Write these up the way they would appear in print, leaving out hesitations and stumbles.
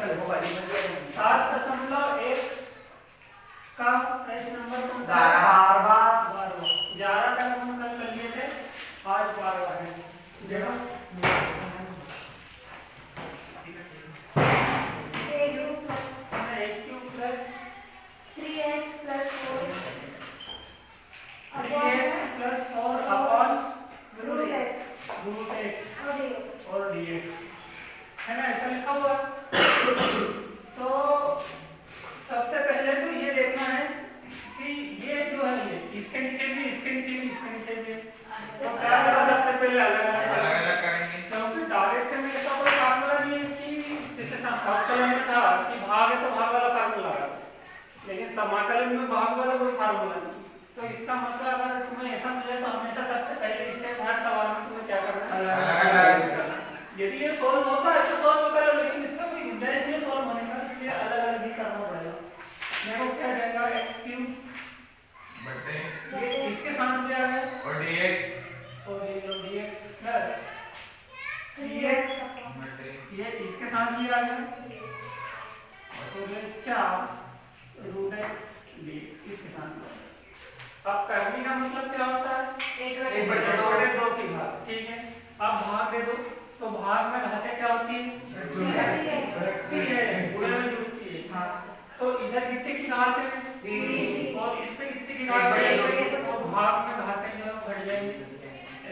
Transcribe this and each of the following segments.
7.1 का प्रश्न नंबर कौन सा? 11 तक हम कल कर लिए थे, आज 12 है। देखो और dx है ना, ऐसा लिखा हुआ। तो सबसे पहले तो ये देखना है कि ये जो है ये इसके नीचे भी, इसके नीचे भी, इसके नीचे भी, तो क्या करो सबसे पहले अलग अलग करेंगे, क्योंकि डायरेक्ट में ऐसा कोई फार्मूला नहीं है कि जैसे समाकलन में था कि भाग है तो भाग वाला फार्मूला है, लेकिन समाकलन में भाग वाला कोई फार्मूला नहीं। तो इसका मतलब अगर तुम्हें ऐसा मिले तो हमेशा सबसे पहले स्टेप हर सवाल में तुम्हें क्या करना है, यदि ये सोल्व होता है तो सोल्व करो, लेकिन इसका कोई गुंजाइश नहीं सोल्व होने का, इसलिए अलग अलग ही करना पड़ेगा। देखो क्या जाएगा x³ बटे ये इसके साथ क्या है और dx और ये जो dx प्लस 3x ये इसके साथ भी आ गया और ये 4√x dx इसके साथ। अब करने का मतलब क्या होता है, 1/2 की घात, ठीक है। अब भाग दे दो तो भाग में घातें क्या होती है, घटती है, गुणे में जुड़ती है। तो इधर कितने की घात है 3 और इस पे कितने की घात है, तो भाग में घातें जो घट जाएंगी।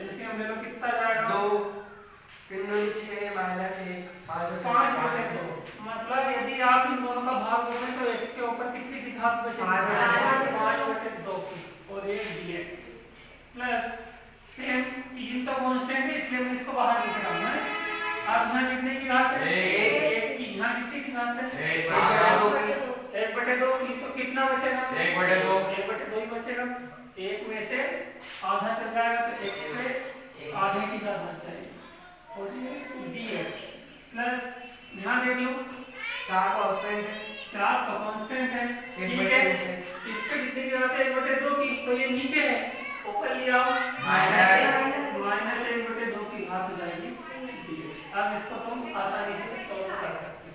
एलसीएम ले लो कितना जाएगा 2 3 6 -1 5/2। मतलब यदि आप इन दोनों का भाग करें तो x के ऊपर कितनी की घात बचेगी 5/2 और ये dx प्लस सेम 3 तो कांस्टेंट है इसलिए मैं इसको बाहर लिख रहा हूं। अब यहाँ कितने की घात है 1 की, यहाँ कितने की घात है 1/2 की, तो कितना बचेगा 1/2 ही बचेगा। 1 में से आधा चल जाएगा तो x पे आधे की घात बच जाएगी और ये dx प्लस यहाँ देख लो 4 तो कांस्टेंट है, ठीक है। इस पे कितने की घात है 1/2 की, तो ये नीचे है, ऊपर लिया -1/2 की घात हो जाएगी dx। अब इसको तुम आसानी से सॉल्व कर सकते हो,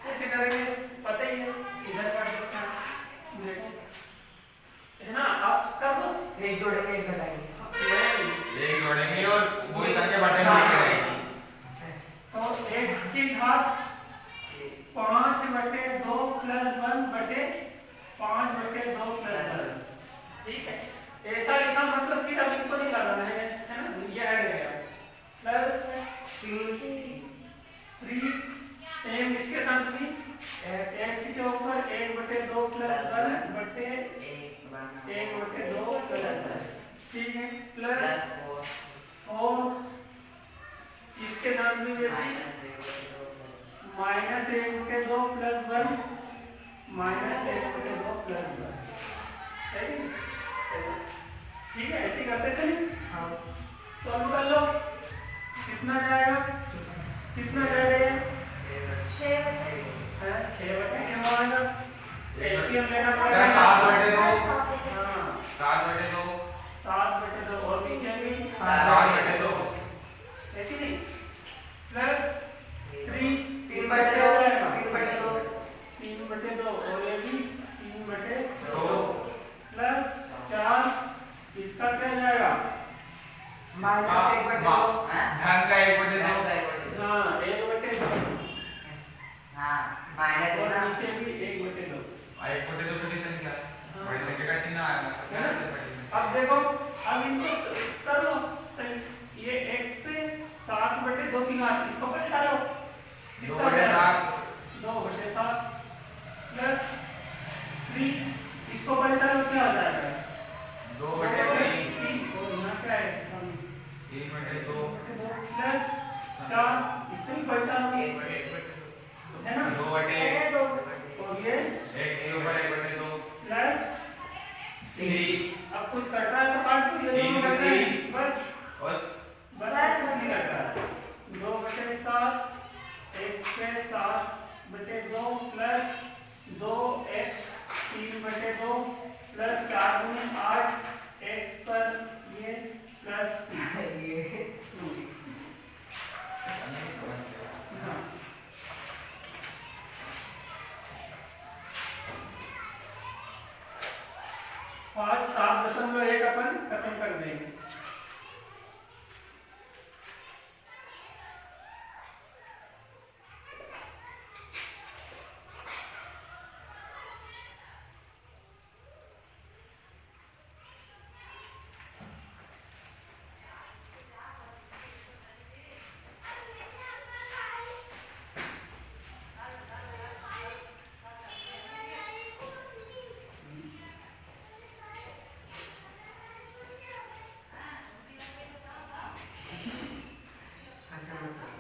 कैसे करेंगे पता ही है, इधर कर सकते हैं, देखो है ना। आप कर दो, एक जोड़ेंगे एक घटाएंगे, एक जोड़ेंगे और वही संख्या बटेंगे, तो x की घात 5/2 + 1/5/2 + 1, ठीक है। ऐसा लिखा मतलब कि अब इनको नहीं लगाना है ना, ये हट गया प्लस 3 सेम इसके साथ भी x के ऊपर 1/2 + 1/1/2 + 1, ठीक है, प्लस 4 इसके साथ भी वैसे -1/2 + 1 -1/2 + 1, ठीक है। ऐसे करते थे सॉल्व कर लो, कितना जाएगा 6/6 आएगा, एलसीएम लेना पड़ेगा 7/2 और पीछे भी 7/2 ऐसे नहीं, प्लस 3/2 और ये भी 3/2 प्लस 4 इसका क्या जाएगा -1/2 ढंग का 1/2 हाँ 1/2 और नीचे भी 1/2 छोटी संख्या है, बड़ी संख्या का चिन्ह आएगा। अब देखो अब इनको कर लो सही, ये x पे 7/2 की घात, इसको पलटा लो 2/7 प्लस 3 इसको पलटा लो क्या हो जाएगा 2/3 और यहाँ क्या है 3/2 प्लस 4 इसको भी पलटा लो है ना 2/2 और ये x के ऊपर 1/2 प्लस c। अब कुछ कट रहा है तो काट दो, ये दोनों कट रहे हैं बस कुछ नहीं कट रहा है 2/7 x पे 7/2 प्लस 2x 3/2 प्लस 4 गुणे 8 x पर ये प्लस ये खत्म कर देंगे।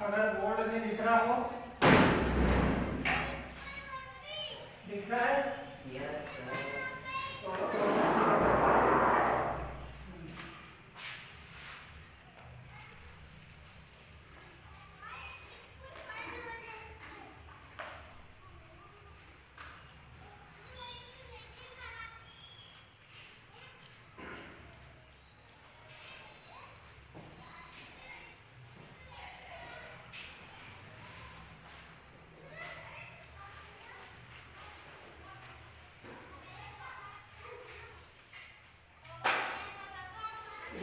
अगर बोर्ड में दिख रहा हो, दिख रहा है? Yes sir.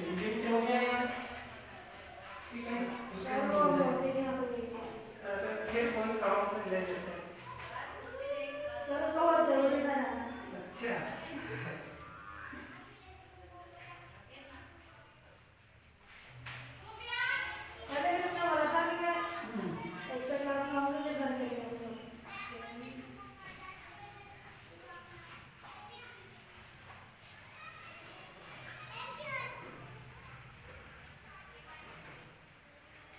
इंजन क्यों गया यार? ठीक है, फिर कोई काम कर ले जैसे। अच्छा,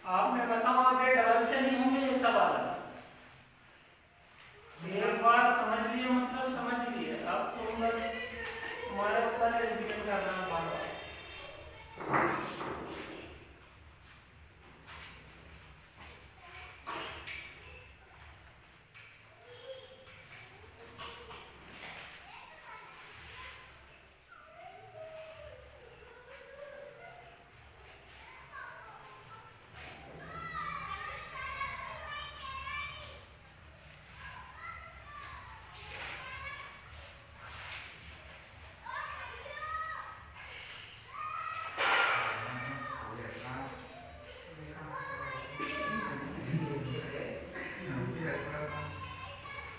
आपने बताओ कि डबल से नहीं होंगे ये सवाल। एक बार समझ लिए मतलब समझ लिए, अब तो बस हमारे ऊपर रिवीजन करना बार-बार।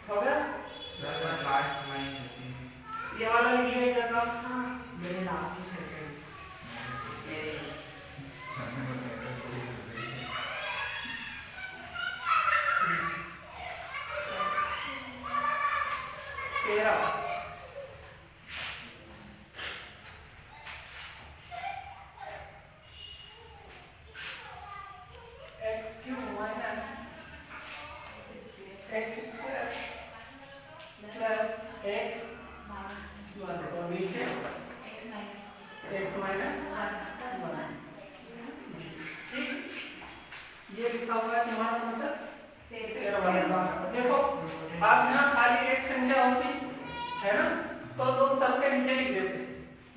हो गया? ये वाला लिख लिया इधर का। मेरे लास्ट की सेकंड मेरे तेरा x cube minus x square plus x और नीचे एक्स माइनस वन। ठीक, ये लिखा हुआ है तुम्हारा कौन सा? 13। देखो अब यहाँ खाली एक संख्या होती है ना, तो दो सबके नीचे लिख देते,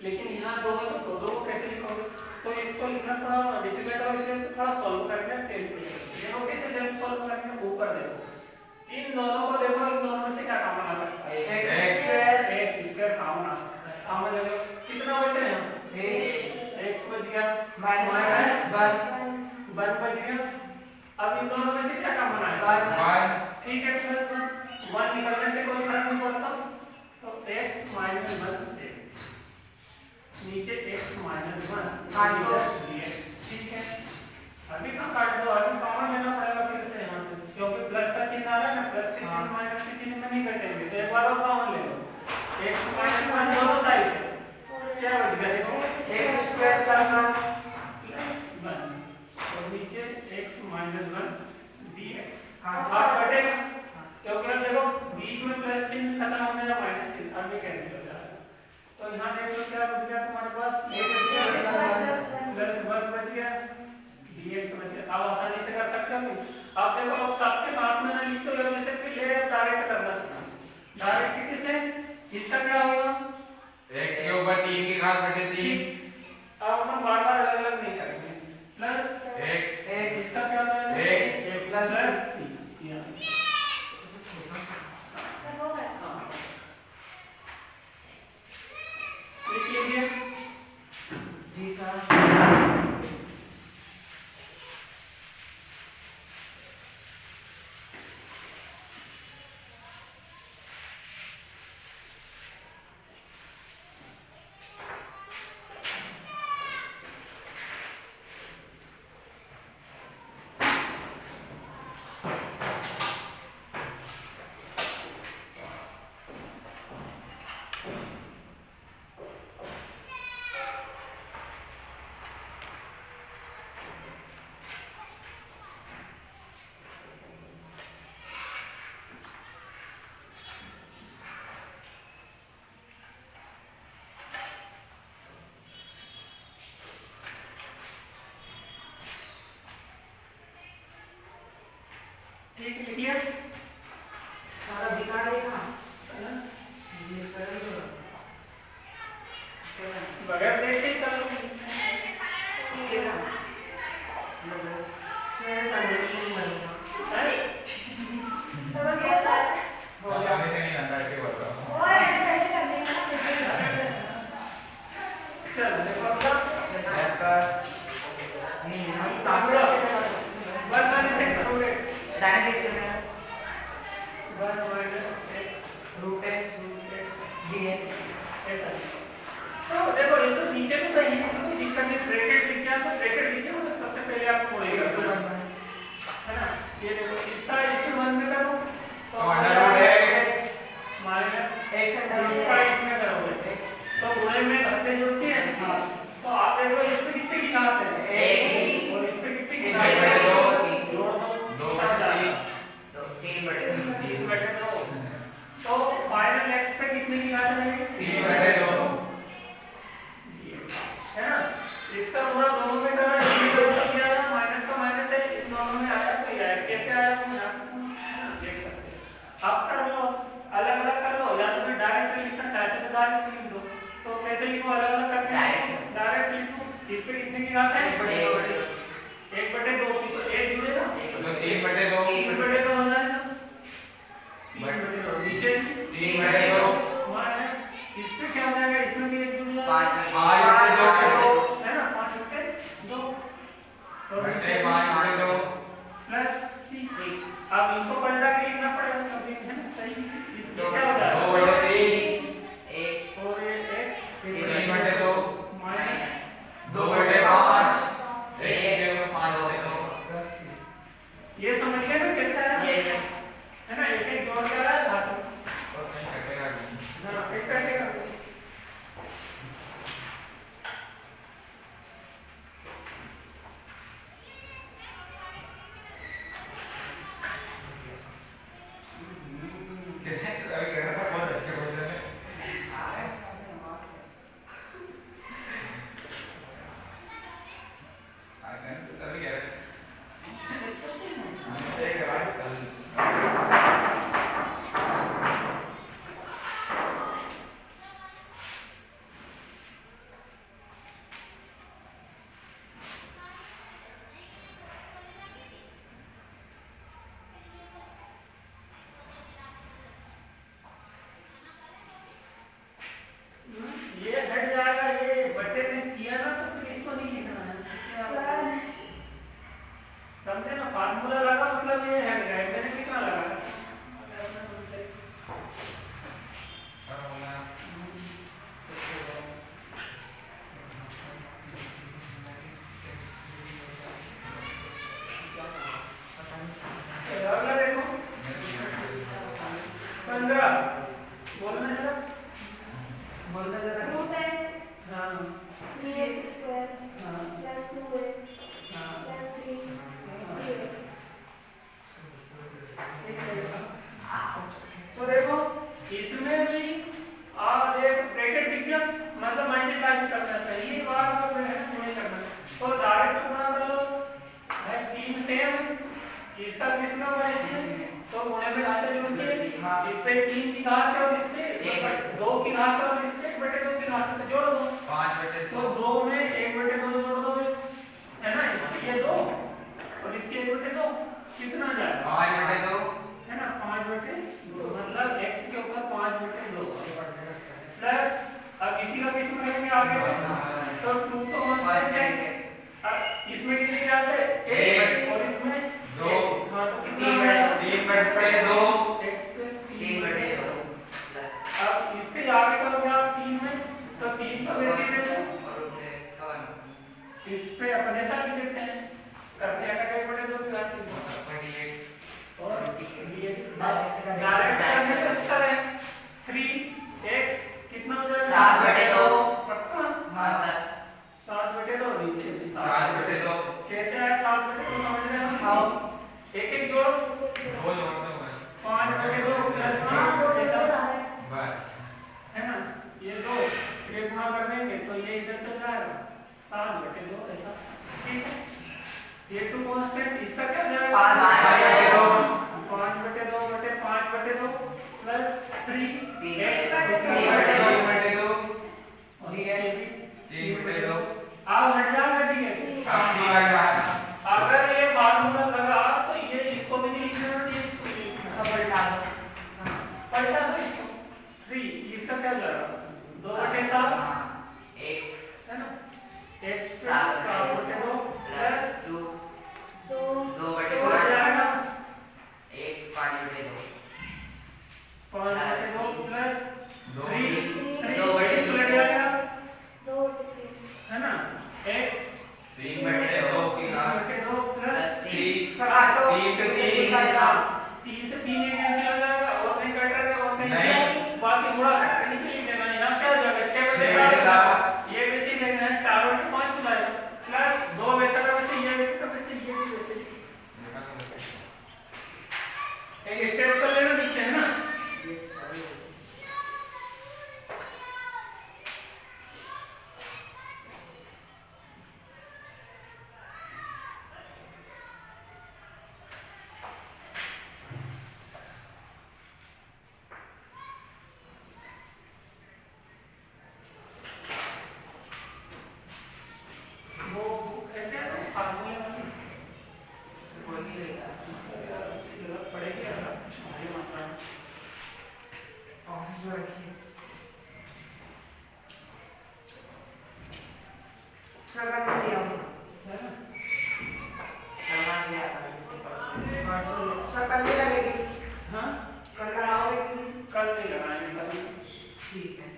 लेकिन यहाँ दो है तो दो को कैसे लिखोगे? तो इसको लिखना थोड़ा डिफिकल्ट हो, इसलिए इसको थोड़ा सॉल्व करेंगे। देखो कैसे जब सॉल्व करेंगे, ऊपर देखो इन दोनों को, देखो इन दोनों में से क्या कॉमन आ सकता है? एक्स स्क्वायर कॉमन आ सकता है। कॉमन ले लो, कितना बचे हैं? एक्स बच गया माइनस वन बच गया। अब इन दोनों में से क्या कॉमन आएगा? ठीक है, प्लस वन निकलने से कोई फर्क नहीं पड़ता, तो x माइनस वन से नीचे x माइनस वन काट दो। ठीक है, अभी कहाँ काट दो, अभी कॉमन लेना पड़ेगा फिर से यहाँ से, क्योंकि प्लस का चिन्ह आ रहा है ना, प्लस के चिन्ह माइनस के चिन्ह में नहीं कटेंगे, तो एक बार और कॉमन ले लो। x माइनस वन दोनों साइड पे क्या बच गया? देखो एक्स स्क्वायर प्लस वन और नीचे x माइनस वन dx। हाँ। आप कटेगा, क्योंकि अब देखो बीच में प्लस चिन्ह खत्म हो गया, माइनस चिन्ह अब भी कैंसिल हो जाएगा। तो यहाँ देख लो क्या बच गया तुम्हारे पास? प्लस वन बच गया, dx बच गया। अब आसानी से कर सकते हो। अब देखो अब सबके साथ में ना लिखते हो, जैसे कि ले डायरेक्ट करना सीखा। डायरेक्ट किसे? इसका क्या होगा? x के ऊपर 3 की घात बटे 3। अब हम बार-बार अलग-अलग नहीं करेंगे। प्लस x इसका क्या होगा? x प्लस लिख लीजिए। ठीक लिखिए सारा दिखा देगा है ना? ये कर दो बगैर देखे ही कर लो इसके ना से सॉल्यूशन बनेगा है? जाने से नहीं आता ऐसे बोलता हूँ चल देखो अपना नहीं हम सामने सामने वन माइनस एक्स करोगे डायरेक्ट से ना 1 minus x root x dx ऐसा तो देखो ये तो नीचे तो नहीं है कोई दिक्कत नहीं ब्रैकेट लिख दिया तो ब्रैकेट लिखिए मतलब सबसे पहले आपको बोलेगा है ना ये देखो इसका इसके वन में करो तो under root x minus x under root इसका इसमें करोगे तो गुणे में घातें जुड़ती हैं हाँ। तो आप देखो इस पे कितने की घात है एक और इस पे कितने की एक घात बटे है दो, जोड़ दो 2/3 तो 3/2 3/2 तो फाइनल x पे कितने की घात रहेगी 3/2 है ना इसका पूरा दोनों में करा इसका क्या आया माइनस का माइनस है इन दोनों में आया तो ये आया कैसे आया हम यहां से देख सकते हैं आप कर लो अलग अलग कर लो या तो फिर डायरेक्ट लिखना चाहते तो डायरेक्ट लिख दो तो कैसे लिखो अलग अलग करके डायरेक्ट लिखो इस पे कितने की घात है 1/2 की तो 1 जुड़ेगा तो 3/2 3/2 हो जाएगा 3/2 नीचे 3/2 माइनस इस पे क्या हो जाएगा इसमें भी 1 जुड़ जाएगा 5/2 है ना 5/2 और बटे 5/2 प्लस सी अब इनको पलटा के लिखना पड़ेगा सभी है ना सही इसमें क्या हो जाएगा 2/3 और ये x 3/2 माइनस 2/5 5/2 ये समझ गए ना कैसा है ना एक एक जोड़ के आया धातु और नहीं कटेगा नहीं हां एक कटेगा अभी कह रहा था बहुत अच्छे क्वेश्चन है तभी कह रहे थे एक रात कल ये हट जाएगा ये बटे में किया ना तो फिर इसको नहीं लिखना है समझे ना फार्मूला लगा मतलब ये हट गया मैंने कितना लगाया अगला देखो 15 बोलना जरा बोलता जरा रूट एक्स हाँ 3x स्क्वायर हाँ प्लस 2x हाँ प्लस 3 3x तो देखो इसमें भी आप देख ब्रैकेट दिख गया मतलब मल्टीप्लाई करना है पहली बार तो ब्रैकेट नहीं करना तो डायरेक्ट गुणा कर लो है 3 सेम इसका कितना होगा इसमें तो गुणे में घातें जुड़ती है इस पे 3 की घात है और इस पे 2 की घात है और इस पे 1/2 की घात है तो जोड़ दो 5/2 तो 2 में 1/2 जोड़ दो है ना इसके ये 2 और इसके 1/2 कितना जाएगा 5/2 है ना 5/2 मतलब x के ऊपर 5/2 प्लस अब इसी का किस में करेंगे आगे तो 2 तो कांस्टेंट है अब इसमें कितने जाते हैं 1 और इसमें 2 हां तो कितना 3/2 x पे 3/2 अब इससे आगे करोगे आप 3 में तो 3 तो वैसे ही देते हैं इस पे अपन ऐसा लिख देते हैं करते हैं का 1/2 की घात और डायरेक्ट करने से अच्छा है 3x कितना हो जाएगा 7/2 पक्का हां सर 7/2 नीचे भी 7/2 कैसे आया 7/2 समझ रहे हैं हाँ एक एक जोड़ 2 जोड़ते हैं 5/2 प्लस हाँ 2 ऐसा बस है ना ये 2 फिर गुणा कर देंगे तो ये इधर से जाएगा 7/2 ऐसा ठीक है ये 2 कांस्टेंट इसका क्या जाएगा 5/2 3 तीन x बटे इसका दो। बटे दो। 3 बटे 2 dx 3 बटे 2 आप हट जाओगे dx। अब की आ गया अगर ये फार्मूला लगा तो ये इसको भी नहीं लिखना और ये इसको भी नहीं लिखना। सब पलटा दो। पलटा दो इसको। 3 इसका क्या जाएगा 2/7 x है ना x सात बटे 2 प्लस 2 दो 2 बटे हो जाएगा 1 5 बटे 2 5 बटे 2 प्लस 2 3 दो बटे एक उलट जाएगा दो बटे है ना x 3 बटे 2 की घात बटे 2 प्लस 3 सब काटो। 3 से 3 तीन से सात। 3 से 3 एक कैंसिल हो जाएगा और नहीं कट रहा और नहीं नहीं। बाकी गुणा करके नीचे लिख देना यहाँ क्या हो जाएगा 6 बटे 6 बटे 7 7 ये वैसे लेना है 4 बटे 5 हो जाएगा प्लस 2 वैसा का वैसे ये वैसे का वैसे ये भी वैसे एक स्टेप कर लेना नीचे है ना ये सभी वो बुक है क्या तो फार्मूले वाली कोई नहीं लेगा। उसकी जरूरत पड़ेगी अगर भारी मात्रा में ऑफिस में रखिए। सगा कर दिया हूँ। है ना करना दिया था। परसों सर कल नहीं लगेगी। हाँ कल लगाओगे कि नहीं? कल नहीं लगाएंगे कल ठीक है।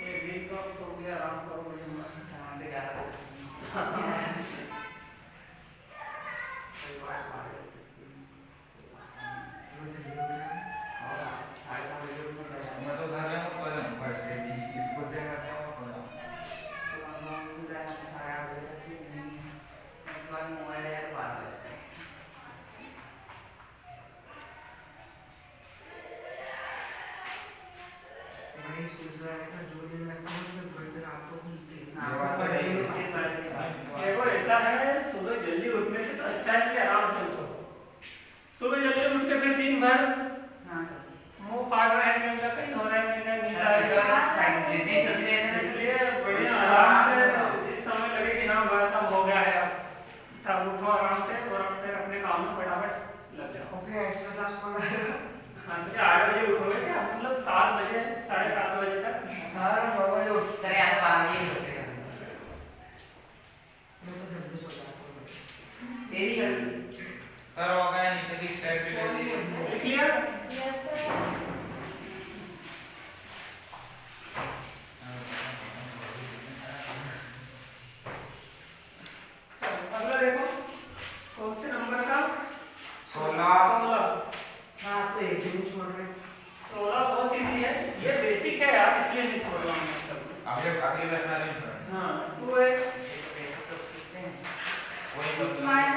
एक दिन तो भी आराम करो मुझे मस्त हाँ, तो 11 बजे से। कोई बात नहीं कर सकती। वो जल्दी हो गया। और 7:30 बजे उठ कर बैठा। मैं तो घर में हूं पर बस के इसको से करते हो तो तो हम तो गए हैं 8:30 बजे तक भी नहीं। उसके बाद मोबाइल आया 12 बजे तक। वही सोच रहा था जो दिन लगता है उसमें थोड़ी देर आपको खुलती है। ये बात तो है। देखो ऐसा है सुबह जल्दी उठने से तो अच्छा है कि आराम से उठो सुबह जल्दी उठ के फिर दिन भर हाँ सर। मुंह फाड़ रहेगा कहीं हो रहेगा नींद आएगा इसलिए बढ़िया आराम से जिस समय लगे कि हाँ बस अब हो गया है अब तब उठो आराम से और फिर अपने काम में फटाफट लग जाओ और फिर एक्स्ट्रा क्लास पढ़ रहा है। हाँ तो 8 बजे उठोगे क्या मतलब 7 बजे 7:30 बजे तक सर 9 बजे उठ। सर यहाँ तो 12 बजे सोते हैं। मैं तो जल्दी सो जाता हूँ। तेरी गलती। सर हो गया नीचे की स्टेप भी कर दी लिख लिया यस सर अगला देखो कौन से नंबर का 16 हाँ तो एक दिन छोड़ रहे। 16 बहुत इजी है ये बेसिक है यार इसलिए नहीं छोड़ रहा हूँ मैं सब अगले अगले प्रश्न नहीं पढ़ा हाँ 2x वही सब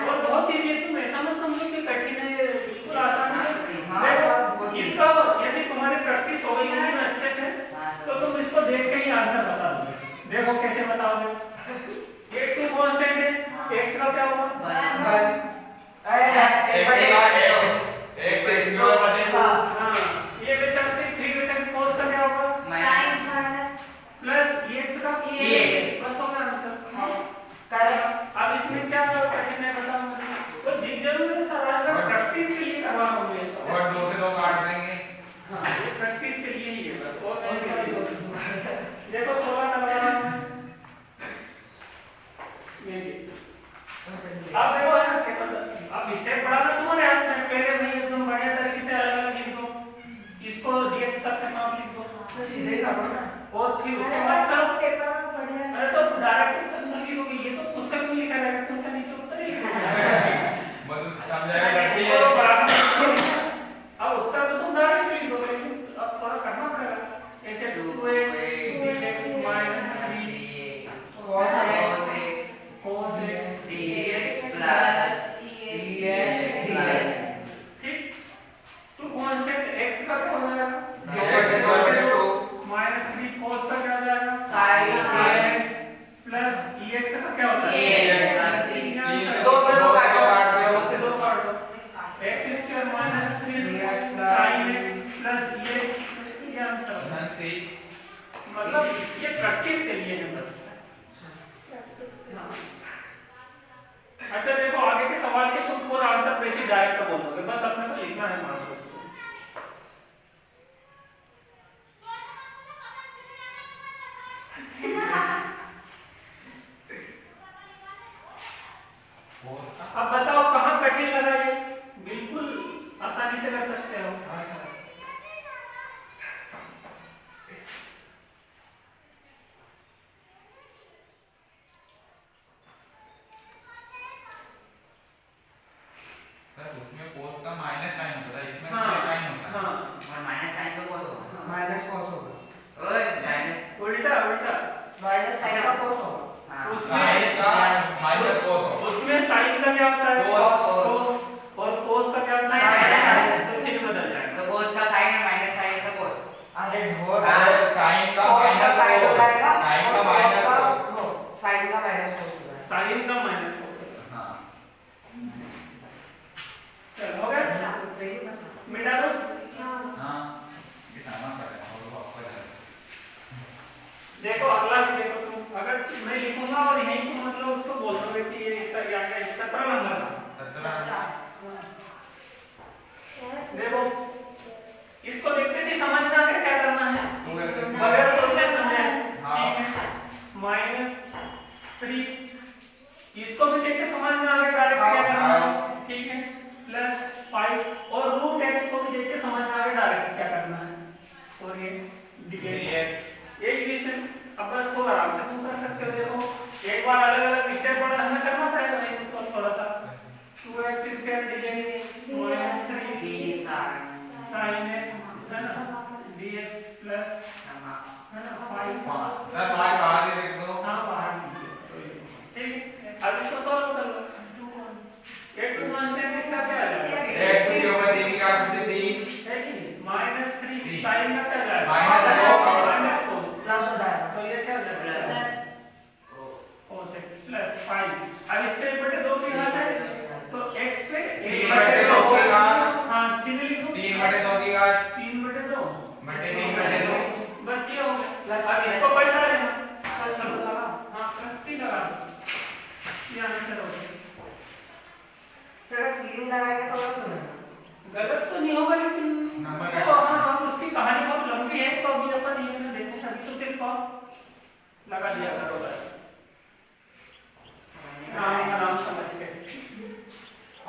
और बहुत इजी है तुम ऐसा मत समझो कि कठिन है बिल्कुल आसान है हाँ, देखो बहुत इसका यदि तुम्हारी प्रैक्टिस हो गई होगी ना अच्छे से तो तुम इसको देख के ही आंसर बता दोगे देखो कैसे बताओगे ये 2 कांस्टेंट है x का क्या होगा एक से बाद एक से स्क्वायर बटे 2 हाँ ये बेशक से 3 cos का क्या होगा साइन माइनस प्लस x का बस हो गया आंसर अब इसमें क्या कठिन है बताओ मुझे तो जिस जरूर है सर अगर प्रैक्टिस के लिए करवा रहा हूँ ये सब और 2 से 2 काट देंगे हाँ ये प्रैक्टिस के लिए ही है बस और नहीं के लिए देखो 16 का लगा रहा हूँ ये अब देखो है ना देखो अब स्टेप बढ़ाना तुम्हारे हाथ में पहले वही एकदम बढ़िया तरीके से अलग अलग लिख दो इसको dx तक के साथ लिख दो सीधे करो ना। और फिर उसके बाद करो पेपर में बढ़िया अरे तो डायरेक्ट उत्तर लिखोगे ये तो पुस्तक में लिखा रहेगा तुम क्या नीचे उत्तर ही लिखोगे मतलब समझाएगा लड़की और है बराबर अब उत्तर तो तुम डायरेक्ट लिखोगे लेकिन अब थोड़ा करना पड़ेगा ऐसे 2x dx minus 3 cos cos x dx plus dx dx। ठीक तो कांस्टेंट x का क्या हो जाएगा x बटे 2 minus 3 cos का क्या हो जाएगा sin sin x plus dx का क्या होता है डायरेक्ट बोल दोगे, बस अपने को लिखना है मान लो उसको। अब बताओ कहाँ कठिन लगा ये? बिल्कुल आसानी से कर सकते हो। सर उसमें कोस का माइनस साइन होता है, इसमें हाँ, प्लस साइन होता है। हाँ, और माइनस साइन का cos होगा। माइनस कॉस होगा। ओए माइनस उल्टा उल्टा। माइनस साइन का कॉस होगा। हाँ साइन का माइनस कोस होगा। उसमें साइन का क्या होता है? Cos। cos। और cos का क्या होता Minus है? sin। तो चिन्ह बदल जाएगा। तो cos का साइन है माइनस साइन का cos। अरे ढोर और साइन का कॉस का माइनस साइन हो जाएगा साइन का और माइनस कॉस का नो साइन का माइनस कॉस हो जाएगा। साइन का माइनस cos। हाँ चलो हो गया? मिटा दो। हाँ ये सामान पड़ेगा और वो आपको जाएगा। देखो अगला भी देखो तुम, अगर मैं लिखूंगा और यहीं तुम मतलब उसको बोल दोगे कि ये इसका क्या है, इसका 17 नंबर था। देखो इसको देखते ही समझ में आ गया क्या करना है, बगैर सोचे समझे। -3 इसको भी देख के समझ में आ गया डायरेक्ट क्या करना है, ठीक है। +5 और √x को भी देख के समझ में आ गया डायरेक्ट क्या करना है। और ये ये इक्वेशन अब बस को आराम से तुम कर सकते हो। देखो एक बार अलग अलग स्टेप बड़ा हमें करना पड़ेगा, नहीं तो थोड़ा सा 2x square dx -3 d sin sin x है ना dx प्लस हाँ है ना 5। सर बाहर ही लिख दो। हाँ बाहर ठीक है। अब इसको सॉल्व कर लो। एक तो मानते हैं इसका क्या आ जाएगा, x की ओवर d की घात 3 है कि -3 sin का क्या जाएगा, -4 प्लस हो जाएगा। तो ये क्या जाएगा cos x प्लस 5। अब इसके बटे 2 की घात है तो x पे 3/2 की घात। हाँ सीधे लिखो 3/2 की घात 3/2 बटे 3/2। बस ये हो गया। अब इसको पलटा लेना, प्लस सब लगा। हाँ प्लस सी लगा दो, ये आंसर हो गया। सर सीरीज लगाएंगे तो गलत हो जाएगा। गलत तो नहीं होगा लेकिन नंबर तो हाँ उसकी कहानी बहुत लंबी है, तो अभी अपन ये में देखेंगे। अभी तो सिर्फ आप लगा दिया करो बस, राम का नाम समझ के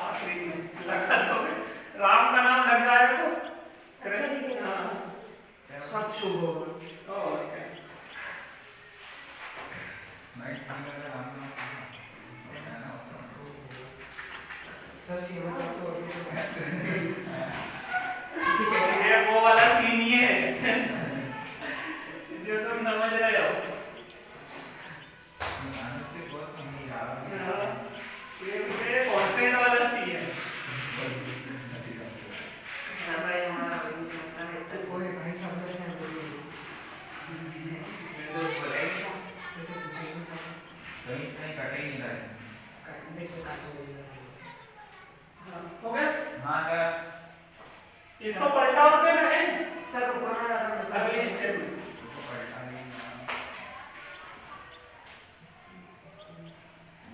आखिरी में लगा दोगे। राम का नाम लग जाएगा तो कृष्ण, हाँ सब शुभ होगा। और क्या। नहीं ठीक है राम नाम है ना। सर सीमा तक तो ये वो वाला सीन ही है जो तुम समझ रहे हो। से बहुत नहीं यार। ये कॉन्सेप्ट वाला सीन है। हमारे हमारा बिल्कुल समझना है तो कोई भाई साहब से बोलिए बिल्कुल बोले जैसे पूछेंगे कहीं से नहीं कटे ही नहीं रहे। देखो काटो हो गया? हाँ सर इसको पलटाओ के नहीं सर ऊपर ना जाता अगले स्टेप में। उसको पलटा लेना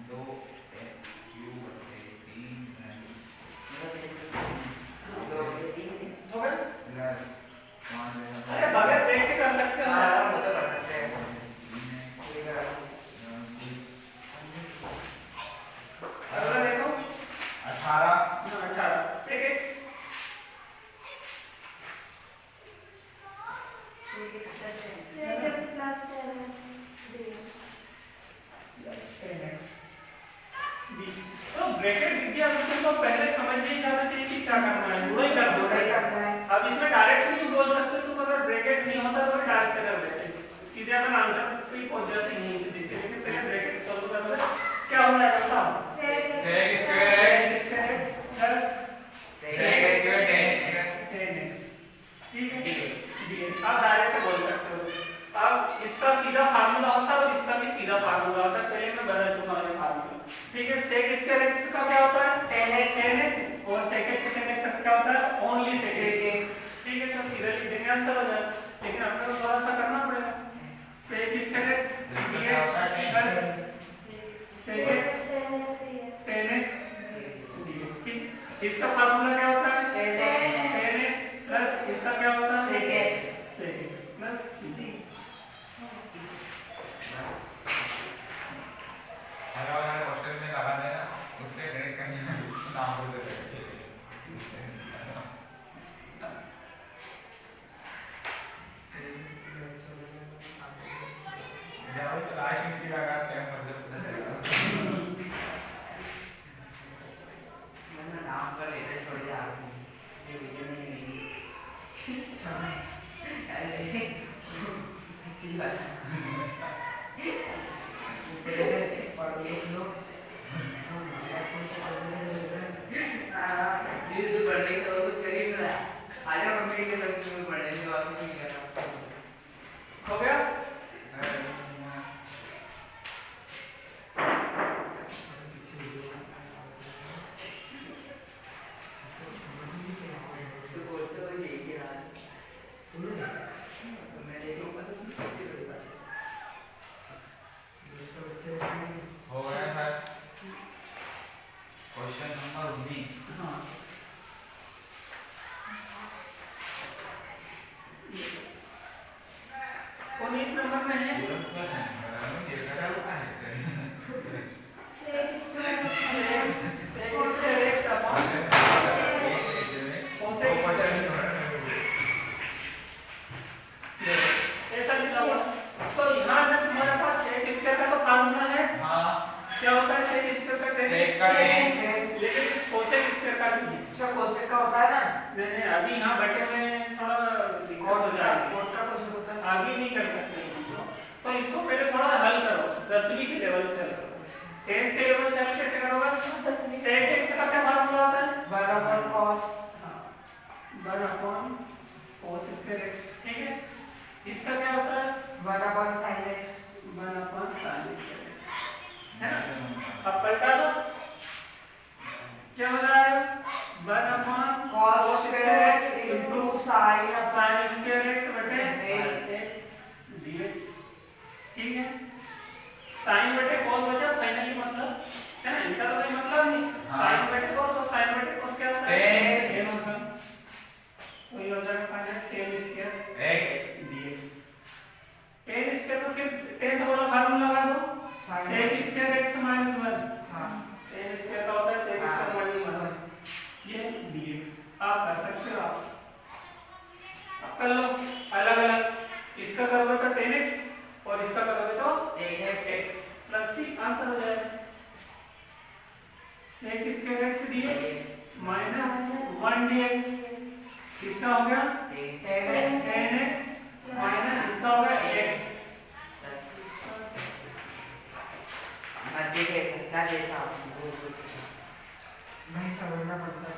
2x³ बटे 3 हो गया? प्लस 5 अरे बगैर देख के कर सकते हो। हाँ वो तो कर सकते हैं अगला देखो 18 18 ठीक है। तो ब्रैकेट विद्या को पहले समझ नहीं जाना चाहिए कि क्या करना है, गुणा ही कर दो। अब इसमें डायरेक्ट नहीं बोल सकते तुम, अगर ब्रैकेट नहीं होता तो डायरेक्ट कर देते, सीधे अपन आंसर पे पहुंच जाते यहीं से देख के। लेकिन पहले ब्रैकेट सॉल्व कर दो, क्या हो जाएगा बताओ। ठीक है, आप डायरेक्ट बोल सकते हो। अब इसका सीधा फार्मूला होता है और इसका भी सीधा फार्मूला होता है, पहले मैं बता चुका हूं ये फार्मूला। ठीक है, sec स्क्वायर x का क्या होता है 10x और sec x secant x का क्या होता है ओनली sec x। ठीक है, तो सीधा लिख देंगे आंसर हो जाएगा। लेकिन आपको तो थोड़ा सा करना पड़ेगा। sec square x dx sec x 10x dx। ठीक, इसका फार्मूला क्या होता है? 10x प्लस इसका क्या होता है? sec x sec x plus c। अगर हमारे क्वेश्चन में लगा देना उससे डायरेक्ट करना नाम बोल देते हैं जाओ तो लास्ट इसकी लगाते हैं मैंने नाम का लेटर छोड़ दिया आपने ये वीडियो नहीं समय अरे किसी बात और एक लोग धीरे धीरे बढ़ने का कुछ कर ही नहीं रहा आज हम मम्मी के लग में बढ़ने की बात नहीं कर रहा हो गया? तो बोलते हो यही के रहा मैं देखूंगा तो सबकी बड़ी बात हो गया सर क्वेश्चन नंबर 19 हाँ। उन्नीस नंबर में है sec square of ऐसा लिखा हुआ। तो यहाँ जब तुम्हारे पास सेक स्क्वायर का तो फार्मूला है, हाँ क्या होता है सेक स्क्वायर का सेक का लेकिन कोसेक स्क्वायर का भी है। इसका कोसेक का होता है ना नहीं अभी यहाँ बैठे में थोड़ा दिक्कत हो जाएगी, कोट का कोसेक होता है आगे नहीं कर सकते इसको। तो इसको पहले थोड़ा हल करो 10वीं के लेवल से हल करो। सेक के लेवल से हल कैसे करोगे? सेक एक्स का क्या फार्मूला होता है? 1 cos 1 cos स्क्वायर x, ठीक है। इसका क्या होता है? 1 sin x 1 sin स्क्वायर है ना। अब पलटा दो, क्या हो जाएगा? 1 cos square x into sin of sin square x बटे x dx, ठीक है। sin बटे cos बचा फाइनली, मतलब है ना, इनका तो कोई मतलब नहीं। sin बटे cos और sin बटे cos क्या होता है? tan होता है। तो ये हो जाएगा final tan square x dx। tan square तो फिर tan वाला फार्मूला लगा दो, sin sec square x minus 1। हाँ tan स्क्वायर का होता है sec स्क्वायर माइनस 1, ये dx। आप कर सकते हो, आप कर लो अलग अलग। इसका करोगे तो tan x और इसका करोगे तो x प्लस c, आंसर हो जाएगा। sec square x dx minus 1 dx, इसका हो गया tan x tan x minus इसका हो गया x। मध्य के सत्ता देता हूँ नहीं समझना पड़ता है